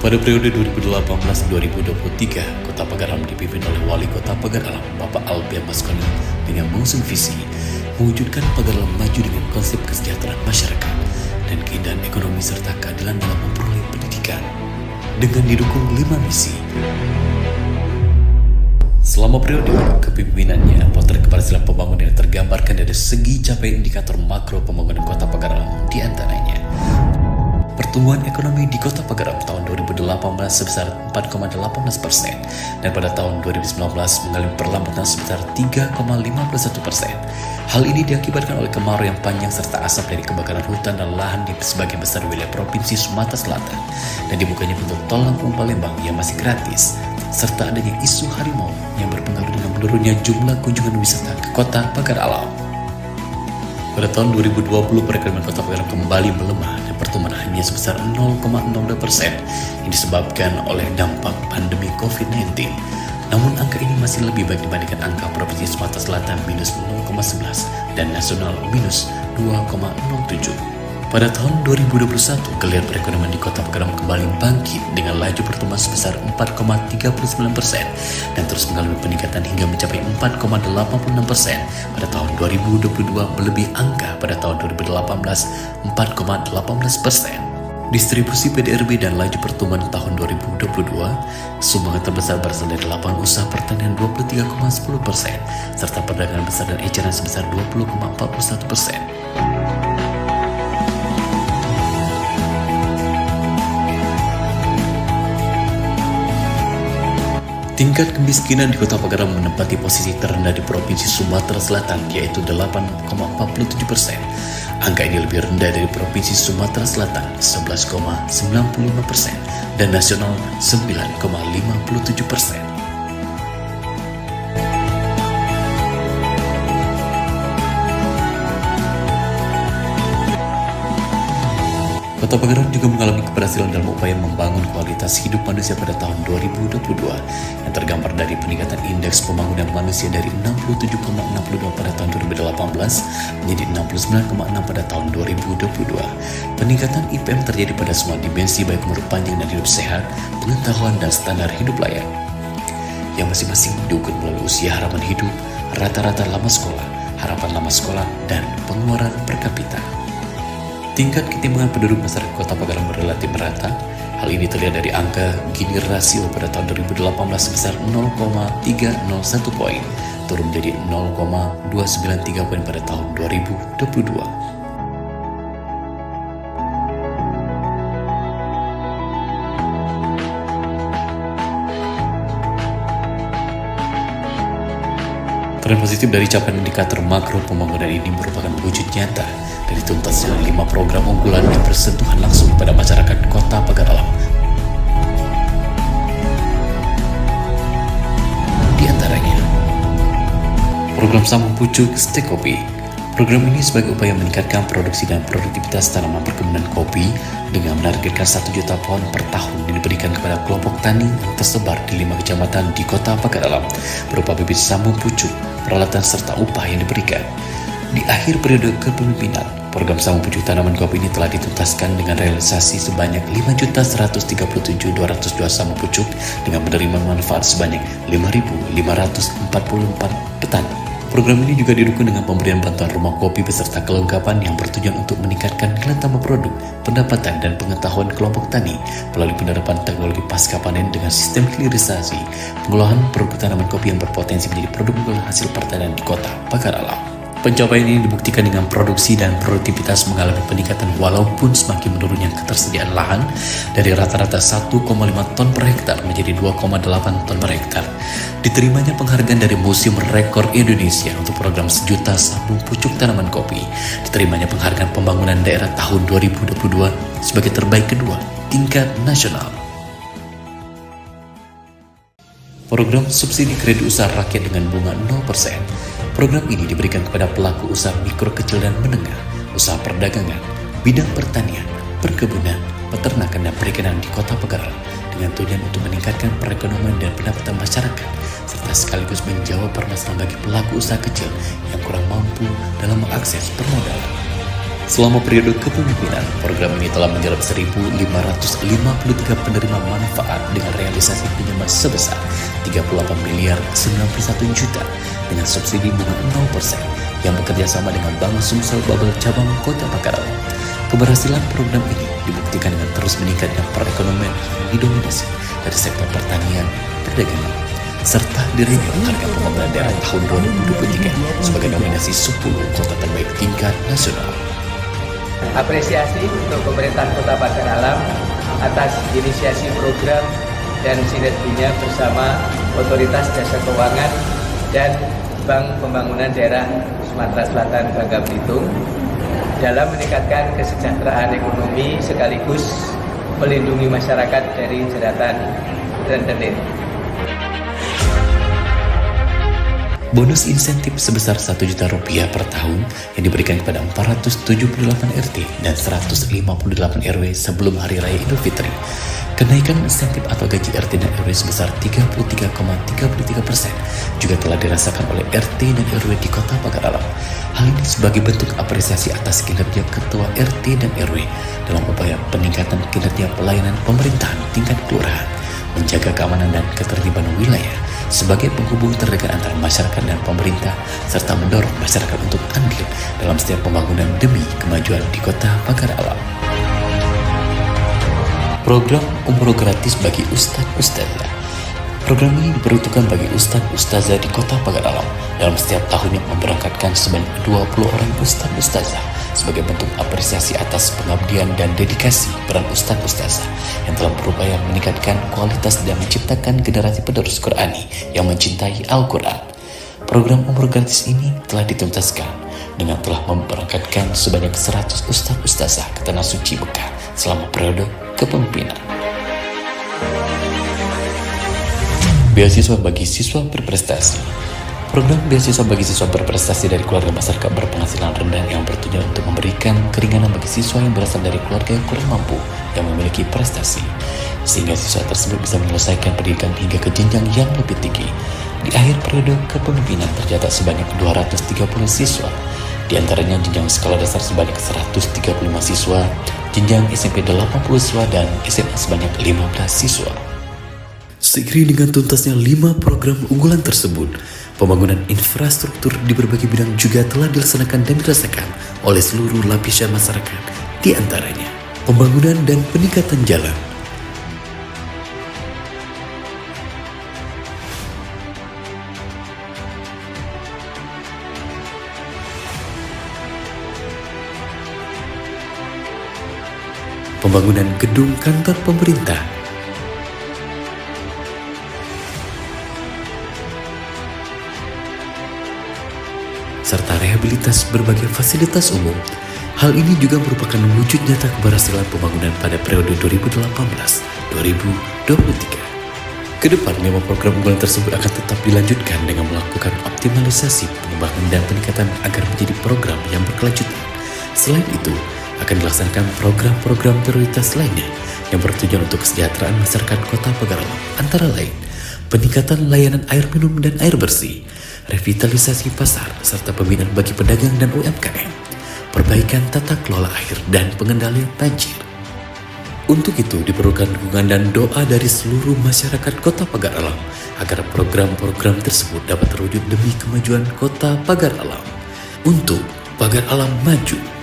Pada periode 2018-2023, Kota Pagar Alam dipimpin oleh Wali Kota Pagar Alam, Bapak Albian Maskoni, dengan mengusung visi mewujudkan Pagar Alam maju dengan konsep kesejahteraan masyarakat dan keindahan ekonomi serta keadilan dalam memperoleh pendidikan. Dengan didukung 5 misi. Selama periode kepemimpinannya, potret keberhasilan pembangunan yang tergambarkan dari segi capaian indikator makro pembangunan Kota Pagar Alam, di antaranya pertumbuhan ekonomi di Kota Pagar Alam tahun 2018 sebesar 4,18% dan pada tahun 2019 mengalami perlambatan sebesar 3,51%. Hal ini diakibatkan oleh kemarau yang panjang serta asap dari kebakaran hutan dan lahan di sebagian besar wilayah Provinsi Sumatera Selatan dan dibukanya pintu tol Lampung Palembang yang masih gratis, serta adanya isu harimau yang berpengaruh dengan menurunnya jumlah kunjungan wisata ke Kota Pagar Alam. Pada tahun 2020, perekonomian Kota Pagar Alam kembali melemah dan pertumbuhan hanya sebesar 0,02% yang disebabkan oleh dampak pandemi COVID-19. Namun angka ini masih lebih baik dibandingkan angka Provinsi Sumatera Selatan minus 0,11 dan nasional minus 2,07. Pada tahun 2021, geliat perekonomian di Kota Pagar Alam kembali bangkit dengan laju pertumbuhan sebesar 4,39% dan terus mengalami peningkatan hingga mencapai 4,86% pada tahun 2022, melebihi angka pada tahun 2018 4,18%. Distribusi PDRB dan laju pertumbuhan tahun 2022, sumbangan terbesar berasal dari lapangan usaha pertanian 23,10% serta perdagangan besar dan eceran sebesar 20,41%. Tingkat kemiskinan di Kota Pagar Alam menempati posisi terendah di Provinsi Sumatera Selatan, yaitu 8,47%. Angka ini lebih rendah dari Provinsi Sumatera Selatan 11,95% dan nasional 9,57%. Kota Pagar Alam juga mengalami keberhasilan dalam upaya membangun kualitas hidup manusia pada tahun 2022 yang tergambar dari peningkatan indeks pembangunan manusia dari 67,62 pada tahun 2018 menjadi 69,6 pada tahun 2022. Peningkatan IPM terjadi pada semua dimensi baik umur panjang dan hidup sehat, pengetahuan dan standar hidup layak, yang masing-masing diukur melalui usia harapan hidup, rata-rata lama sekolah, harapan lama sekolah, dan pengeluaran per kapita. Tingkat ketimbangan penduduk masyarakat Kota Pagar Alam relatif merata. Hal ini terlihat dari angka Gini rasio pada tahun 2018 sebesar 0,301 poin, turun menjadi 0,293 poin pada tahun 2022. Tren positif dari capaian indikator makro pembangunan ini merupakan wujud nyata dari tuntasnya 5 program unggulan yang bersentuhan langsung pada masyarakat Kota Pagar Alam. Di antaranya, program Sambung Pucuk Stek Kopi. Program ini sebagai upaya meningkatkan produksi dan produktivitas tanaman perkebunan kopi dengan menargetkan 1 juta pohon per tahun yang diberikan kepada kelompok tani yang tersebar di 5 kecamatan di Kota Pagar Alam berupa bibit sambung pucuk, peralatan serta upah yang diberikan. Di akhir periode kepemimpinan, program sambung pucuk tanaman kopi ini telah dituntaskan dengan realisasi sebanyak 5.137.202 sambung pucuk dengan menerima manfaat sebanyak 5.544 petani. Program ini juga didukung dengan pemberian bantuan rumah kopi beserta kelengkapan yang bertujuan untuk meningkatkan nilai tambah produk, pendapatan, dan pengetahuan kelompok tani melalui penerapan teknologi pasca panen dengan sistem hilirisasi, pengolahan produk tanaman kopi yang berpotensi menjadi produk unggulan hasil pertanian di Kota Pagar Alam. Pencapaian ini dibuktikan dengan produksi dan produktivitas mengalami peningkatan walaupun semakin menurunnya ketersediaan lahan dari rata-rata 1,5 ton per hektar menjadi 2,8 ton per hektar. Diterimanya penghargaan dari Museum Rekor Indonesia untuk program sejuta sambung pucuk tanaman kopi. Diterimanya penghargaan pembangunan daerah tahun 2022 sebagai terbaik kedua tingkat nasional. Program subsidi kredit usaha rakyat dengan bunga 0%. Program ini diberikan kepada pelaku usaha mikro kecil dan menengah, usaha perdagangan, bidang pertanian, perkebunan, peternakan dan perikanan di Kota Pagar Alam dengan tujuan untuk meningkatkan perekonomian dan pendapatan masyarakat serta sekaligus menjawab permasalahan bagi pelaku usaha kecil yang kurang mampu dalam mengakses permodalan. Selama periode kepemimpinan, program ini telah menyerap 1.553 penerima manfaat dengan realisasi pinjaman sebesar 38 miliar 91 juta dengan subsidi bunga 0% yang bekerja sama dengan Bank Sumsel Babel Cabang Kota Pagarala. Keberhasilan program ini dibuktikan dengan terus meningkatnya perekonomian yang didominasi dari sektor pertanian, perdagangan, serta diraihnya harga pembangunan daerah tahun 2023 sebagai nominasi 10 kota terbaik tingkat nasional. Apresiasi untuk pemerintah Kota Pagar Alam atas inisiasi program dan sinerginya bersama Otoritas Jasa Keuangan dan Bank Pembangunan Daerah Sumatera Selatan Bangka Belitung dalam meningkatkan kesejahteraan ekonomi sekaligus melindungi masyarakat dari jeratan rentenir. Bonus insentif sebesar Rp1 juta per tahun yang diberikan kepada 478 RT dan 158 RW sebelum Hari Raya Idul Fitri. Kenaikan insentif atau gaji RT dan RW sebesar 33,33% juga telah dirasakan oleh RT dan RW di Kota Pagar Alam. Hal ini sebagai bentuk apresiasi atas kinerja Ketua RT dan RW dalam upaya peningkatan kinerja pelayanan pemerintahan tingkat kelurahan, menjaga keamanan dan ketertiban wilayah sebagai penghubung terdekat antara masyarakat dan pemerintah, serta mendorong masyarakat untuk andil dalam setiap pembangunan demi kemajuan di Kota Pagar Alam. Program umroh gratis bagi Ustadz-Ustazah. Program ini diperuntukkan bagi Ustadz-Ustazah di Kota Pagar Alam dalam setiap tahunnya memberangkatkan sebanyak 20 orang Ustadz-Ustazah sebagai bentuk apresiasi atas pengabdian dan dedikasi peran Ustadz-Ustazah yang telah berupaya meningkatkan kualitas dan menciptakan generasi penerus Qurani yang mencintai Al-Quran. Program umroh gratis ini telah dituntaskan dengan telah memberangkatkan sebanyak 100 Ustadz-Ustazah ke Tanah Suci Mekah selama periode kepemimpinan. Beasiswa bagi siswa berprestasi. Program beasiswa bagi siswa berprestasi dari keluarga masyarakat berpenghasilan rendah yang bertujuan untuk memberikan keringanan bagi siswa yang berasal dari keluarga yang kurang mampu yang memiliki prestasi, sehingga siswa tersebut bisa menyelesaikan pendidikan hingga ke jenjang yang lebih tinggi. Di akhir periode kepemimpinan tercatat sebanyak 230 siswa, di antaranya jenjang skala dasar sebanyak 135 siswa, jenjang SMP 80 siswa, dan SMA sebanyak 15 siswa. Seiring dengan tuntasnya 5 program unggulan tersebut, pembangunan infrastruktur di berbagai bidang juga telah dilaksanakan dan dirasakan oleh seluruh lapisan masyarakat, di antaranya pembangunan dan peningkatan jalan, pembangunan gedung kantor pemerintah, serta rehabilitas berbagai fasilitas umum. Hal ini juga merupakan wujud nyata keberhasilan pembangunan pada periode 2018-2023. Kedepan, 5 program unggulan tersebut akan tetap dilanjutkan dengan melakukan optimalisasi, pengembangan, dan peningkatan agar menjadi program yang berkelanjutan. Selain itu, akan dilaksanakan program-program prioritas lainnya yang bertujuan untuk kesejahteraan masyarakat Kota Pagar Alam, antara lain peningkatan layanan air minum dan air bersih, revitalisasi pasar, serta pembinaan bagi pedagang dan UMKM, perbaikan tata kelola air, dan pengendalian banjir. Untuk itu diperlukan dukungan dan doa dari seluruh masyarakat Kota Pagar Alam agar program-program tersebut dapat terwujud demi kemajuan Kota Pagar Alam. Untuk Pagar Alam maju.